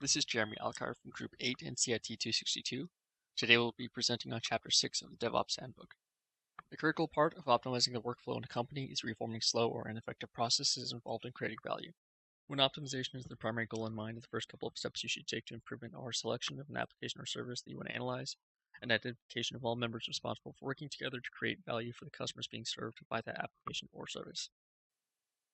This is Jeremy Alcar from Group 8 in CIT262. Today we'll be presenting on Chapter 6 of the DevOps Handbook. The critical part of optimizing the workflow in a company is reforming slow or ineffective processes involved in creating value. When optimization is the primary goal in mind, the first couple of steps you should take to improvement are selection of an application or service that you want to analyze, and identification of all members responsible for working together to create value for the customers being served by that application or service.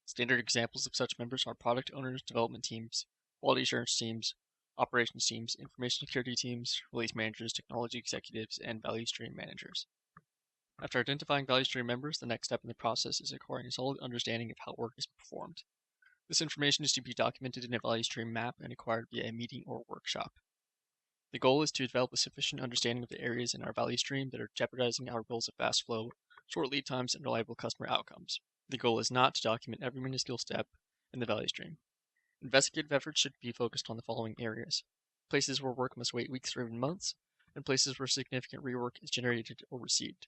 Standard examples of such members are product owners, development teams, quality assurance teams, operations teams, information security teams, release managers, technology executives, and value stream managers. After identifying value stream members, the next step in the process is acquiring a solid understanding of how work is performed. This information is to be documented in a value stream map and acquired via a meeting or workshop. The goal is to develop a sufficient understanding of the areas in our value stream that are jeopardizing our goals of fast flow, short lead times, and reliable customer outcomes. The goal is not to document every minuscule step in the value stream. Investigative efforts should be focused on the following areas: places where work must wait weeks or even months, and places where significant rework is generated or received.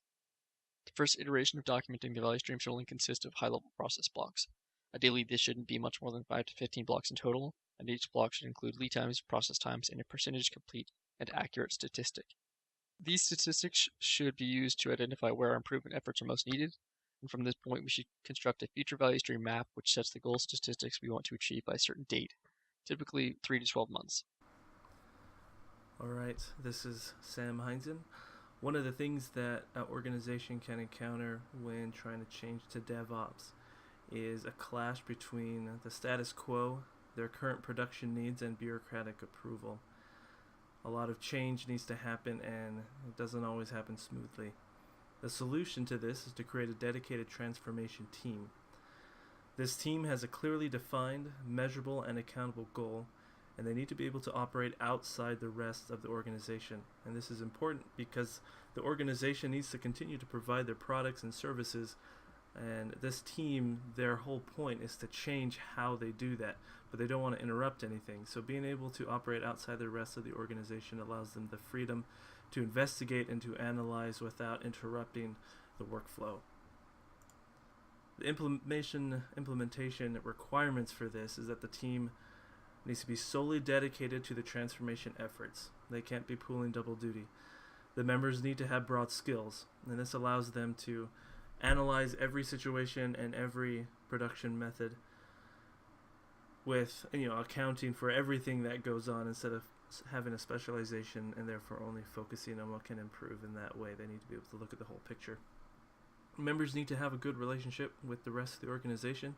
The first iteration of documenting the value stream should only consist of high-level process blocks. Ideally, this shouldn't be much more than 5 to 15 blocks in total, and each block should include lead times, process times, and a percentage complete and accurate statistic. These statistics should be used to identify where our improvement efforts are most needed, and from this point we should construct a future value stream map which sets the goal statistics we want to achieve by a certain date, typically 3 to 12 months. Alright, this is Sam Heinzen. One of the things that an organization can encounter when trying to change to DevOps is a clash between the status quo, their current production needs, and bureaucratic approval. A lot of change needs to happen, and it doesn't always happen smoothly. The solution to this is to create a dedicated transformation team. This team has a clearly defined, measurable, and accountable goal, and they need to be able to operate outside the rest of the organization. And this is important because the organization needs to continue to provide their products and services, and this team, their whole point is to change how they do that, but they don't want to interrupt anything. So being able to operate outside the rest of the organization allows them the freedom to investigate and to analyze without interrupting the workflow. The implementation requirements for this is that the team needs to be solely dedicated to the transformation efforts. They can't be pulling double duty. The members need to have broad skills, and this allows them to analyze every situation and every production method with accounting for everything that goes on instead of having a specialization and therefore only focusing on what can improve. In that way, they need to be able to look at the whole picture. Members need to have a good relationship with the rest of the organization.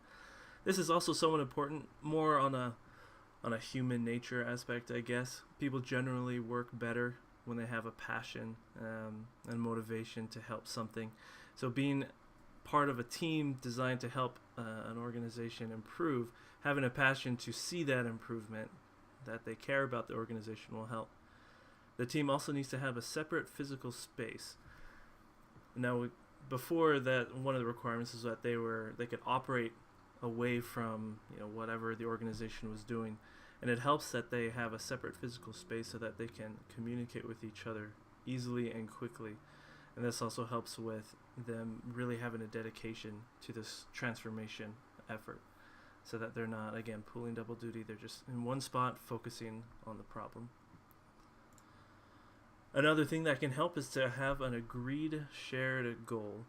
This is also somewhat important, more on a human nature aspect, I guess. People generally work better when they have a passion and motivation to help something. So being part of a team designed to help an organization improve, having a passion to see that improvement, that they care about the organization, will help. The team also needs to have a separate physical space. Now, before that, one of the requirements is that they could operate away from whatever the organization was doing, and it helps that they have a separate physical space so that they can communicate with each other easily and quickly. And this also helps with them really having a dedication to this transformation effort, so that they're not, again, pulling double duty. They're just in one spot focusing on the problem. Another thing that can help is to have an agreed shared goal.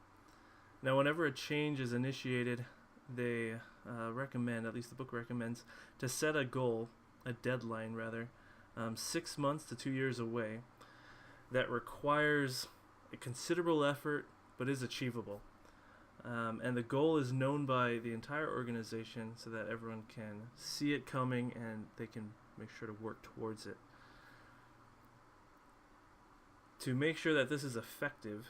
Now, whenever a change is initiated, they recommend, at least the book recommends, to set a goal, a deadline rather, 6 months to 2 years away, that requires a considerable effort but is achievable. And the goal is known by the entire organization so that everyone can see it coming and they can make sure to work towards it. To make sure that this is effective,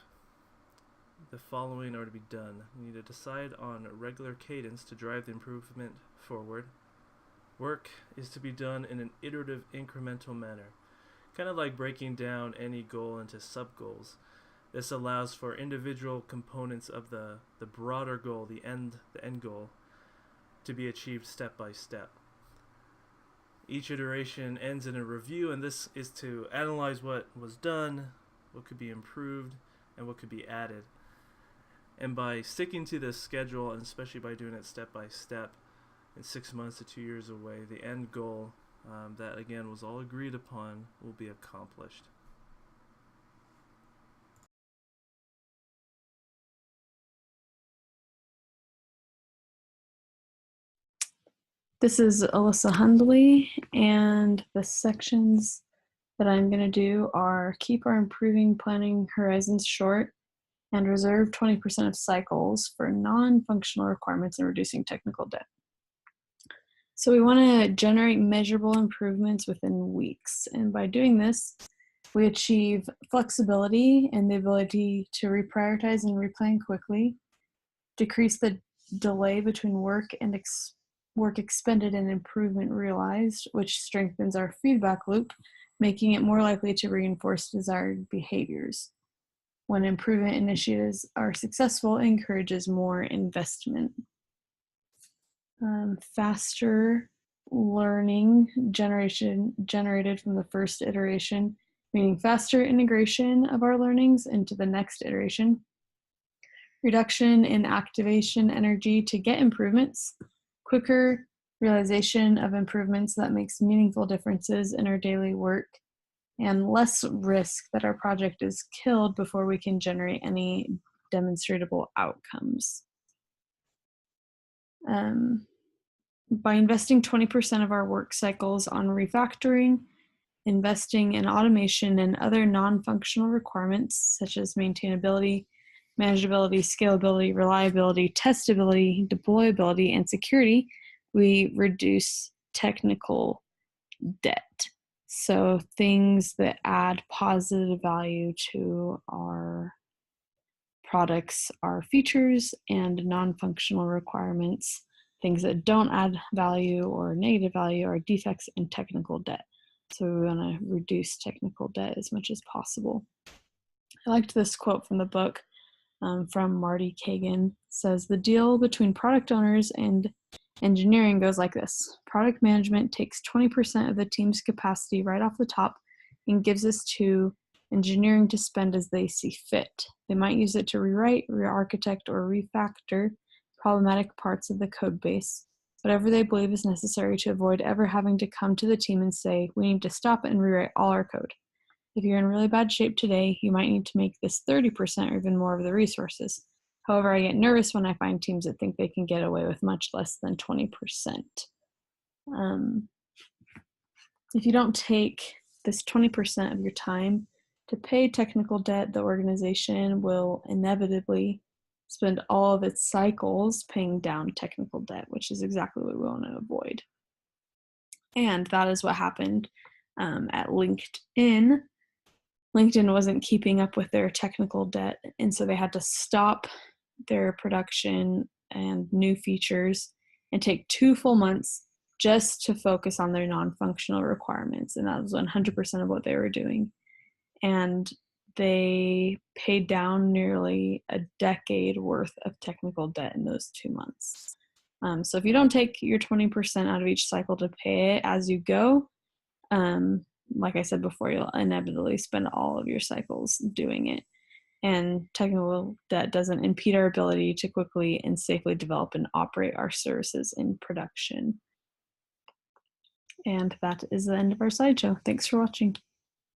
the following are to be done. You need to decide on a regular cadence to drive the improvement forward. Work is to be done in an iterative, incremental manner, kind of like breaking down any goal into sub-goals. This allows for individual components of the broader goal, the end goal, to be achieved step by step. Each iteration ends in a review, and this is to analyze what was done, what could be improved, and what could be added. And by sticking to this schedule, and especially by doing it step by step, in 6 months to 2 years away, the end goal that again was all agreed upon will be accomplished. This is Alyssa Hundley, and the sections that I'm going to do are keep our improving planning horizons short and reserve 20% of cycles for non-functional requirements and reducing technical debt. So we want to generate measurable improvements within weeks. And by doing this, we achieve flexibility and the ability to reprioritize and replan quickly, decrease the delay between work and work expended and improvement realized, which strengthens our feedback loop, making it more likely to reinforce desired behaviors. When improvement initiatives are successful, it encourages more investment. Faster learning generated from the first iteration, meaning faster integration of our learnings into the next iteration. Reduction in activation energy to get improvements, quicker realization of improvements that makes meaningful differences in our daily work, and less risk that our project is killed before we can generate any demonstrable outcomes. By investing 20% of our work cycles on refactoring, investing in automation and other non-functional requirements such as maintainability, manageability, scalability, reliability, testability, deployability, and security, we reduce technical debt. So things that add positive value to our products are features, and non-functional requirements, things that don't add value or negative value, are defects and technical debt. So we want to reduce technical debt as much as possible. I liked this quote from the book from Marty Kagan. It says, "The deal between product owners and engineering goes like this. Product management takes 20% of the team's capacity right off the top and gives us to engineering to spend as they see fit. They might use it to rewrite, re-architect, or refactor problematic parts of the code base, whatever they believe is necessary to avoid ever having to come to the team and say, we need to stop and rewrite all our code. If you're in really bad shape today, you might need to make this 30% or even more of the resources. However, I get nervous when I find teams that think they can get away with much less than 20%. If you don't take this 20% of your time to pay technical debt, the organization will inevitably spend all of its cycles paying down technical debt, which is exactly what we want to avoid. And that is what happened at LinkedIn. LinkedIn wasn't keeping up with their technical debt, and so they had to stop their production and new features and take 2 full months just to focus on their non-functional requirements, and that was 100% of what they were doing. And they paid down nearly a decade worth of technical debt in those 2 months. So if you don't take your 20% out of each cycle to pay it as you go, like I said before, you'll inevitably spend all of your cycles doing it. And technical debt doesn't impede our ability to quickly and safely develop and operate our services in production. And that is the end of our slideshow. Thanks for watching.